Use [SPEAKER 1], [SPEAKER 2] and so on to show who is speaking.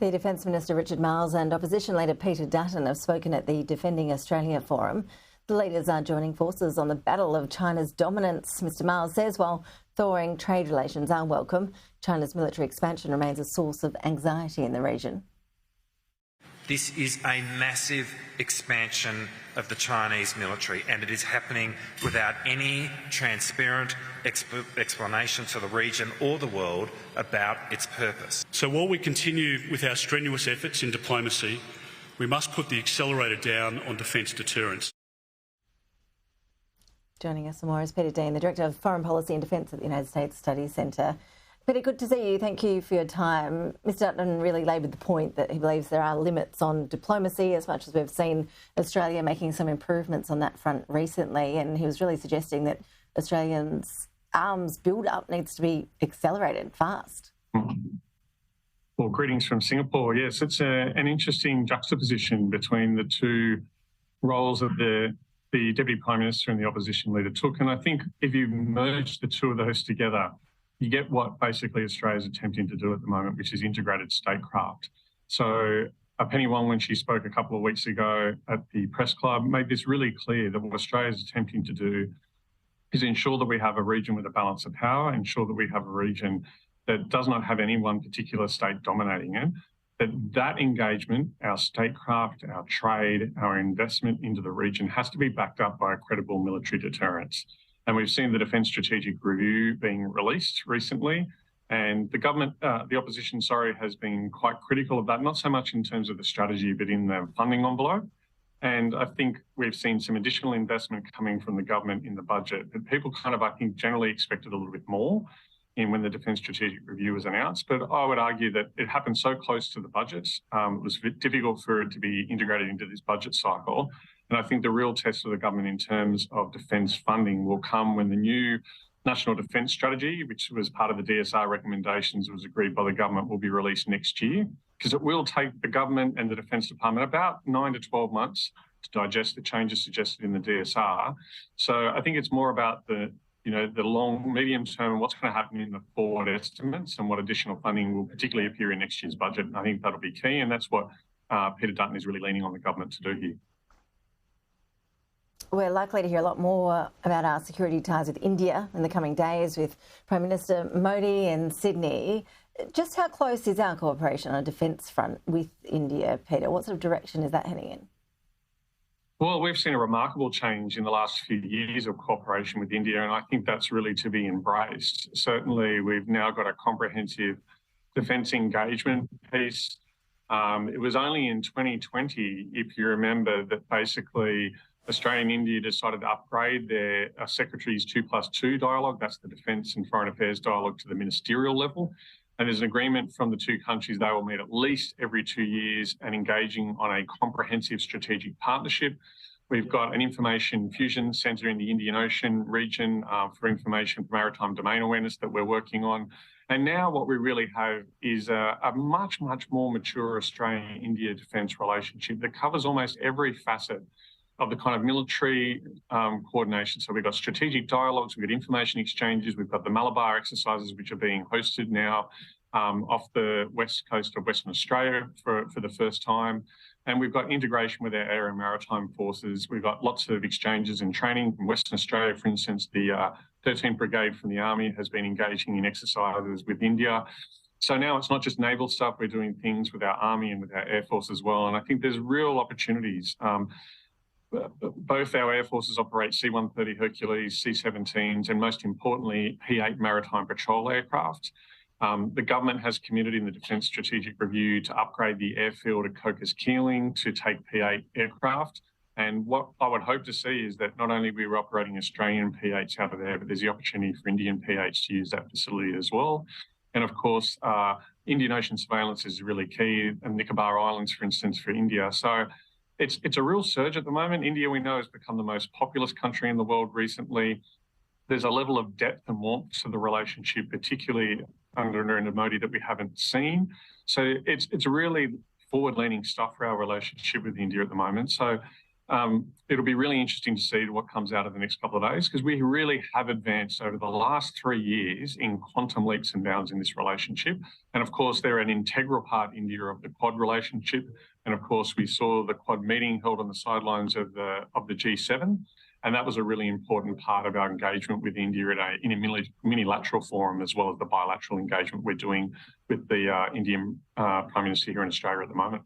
[SPEAKER 1] The Defence Minister Richard Marles and Opposition leader Peter Dutton have spoken at the Defending Australia Forum. The leaders are joining forces on the battle of China's dominance. Mr Marles says while thawing trade relations are welcome, China's military expansion remains a source of anxiety in the region.
[SPEAKER 2] This is a massive expansion of the Chinese military, and it is happening without any transparent explanation to the region or the world about its purpose.
[SPEAKER 3] So while we continue with our strenuous efforts in diplomacy, we must put the accelerator down on defence deterrence.
[SPEAKER 1] Joining us some more is Peter Dean, the Director of Foreign Policy and Defence at the United States Studies Centre. Peter, good to see you. Thank you for your time. Mr Dutton really laboured the point that he believes there are limits on diplomacy, as much as we've seen Australia making some improvements on that front recently, and he was really suggesting that Australians' arms build-up needs to be accelerated fast.
[SPEAKER 4] Well, greetings from Singapore. Yes, it's an interesting juxtaposition between the two roles of the Deputy Prime Minister and the Opposition Leader took, and I think if you merge the two of those together, you get what basically Australia is attempting to do at the moment, which is integrated statecraft. So Penny Wong, when she spoke a couple of weeks ago at the press club, made this really clear that what Australia is attempting to do is ensure that we have a region with a balance of power, ensure that we have a region that does not have any one particular state dominating it, that engagement, our statecraft, our trade, our investment into the region has to be backed up by a credible military deterrence. And we've seen the Defence Strategic Review being released recently, and the government, the opposition, has been quite critical of that, not so much in terms of the strategy, but in the funding envelope. And I think we've seen some additional investment coming from the government in the budget that people I think, generally expected a little bit more in when the Defence Strategic Review was announced. But I would argue that it happened so close to the budgets, it was difficult for it to be integrated into this budget cycle. And I think the real test of the government in terms of defence funding will come when the new National Defence Strategy, which was part of the DSR recommendations, was agreed by the government, will be released next year. Because it will take the government and the Defence Department about 9 to 12 months to digest the changes suggested in the DSR. So I think it's more about the long, medium term, and what's going to happen in the forward estimates and what additional funding will particularly appear in next year's budget. I think that'll be key, and that's what Peter Dutton is really leaning on the government to do here.
[SPEAKER 1] We're likely to hear a lot more about our security ties with India in the coming days with Prime Minister Modi in Sydney. Just how close is our cooperation on a defence front with India, Peter? What sort of direction is that heading in?
[SPEAKER 4] Well, we've seen a remarkable change in the last few years of cooperation with India, and I think that's really to be embraced. Certainly, we've now got a comprehensive defence engagement piece. It was only in 2020, if you remember, that basically Australia and India decided to upgrade their Secretaries 2+2 dialogue, that's the Defence and Foreign Affairs dialogue, to the ministerial level. And there's an agreement from the two countries they will meet at least every 2 years and engaging on a comprehensive strategic partnership. We've got an information fusion centre in the Indian Ocean region for information for maritime domain awareness that we're working on. And now what we really have is a much, much more mature Australia-India defence relationship that covers almost every facet of the kind of military coordination. So we've got strategic dialogues, we've got information exchanges, we've got the Malabar exercises, which are being hosted now off the west coast of Western Australia for the first time. And we've got integration with our air and maritime forces. We've got lots of exchanges and training from Western Australia. For instance, the 13th Brigade from the Army has been engaging in exercises with India. So now it's not just naval stuff, we're doing things with our Army and with our Air Force as well. And I think there's real opportunities. Both our air forces operate C-130 Hercules, C-17s, and most importantly, P-8 maritime patrol aircraft. The government has committed in the Defence Strategic Review to upgrade the airfield at Cocos Keeling to take P-8 aircraft. And what I would hope to see is that not only are we operating Australian P-8s out of there, but there's the opportunity for Indian P-8s to use that facility as well. And of course, Indian Ocean surveillance is really key, and Nicobar Islands, for instance, for India. So it's a real surge at the moment. India, we know, has become the most populous country in the world recently. There's a level of depth and warmth to the relationship, particularly under Narendra Modi, that we haven't seen. So it's really forward-leaning stuff for our relationship with India at the moment. So It'll be really interesting to see what comes out of the next couple of days, because we really have advanced over the last 3 years in quantum leaps and bounds in this relationship. And of course, they're an integral part, India, of the Quad relationship. And of course, we saw the Quad meeting held on the sidelines of the G7. And that was a really important part of our engagement with India in a minilateral forum, as well as the bilateral engagement we're doing with the Indian Prime Minister here in Australia at the moment.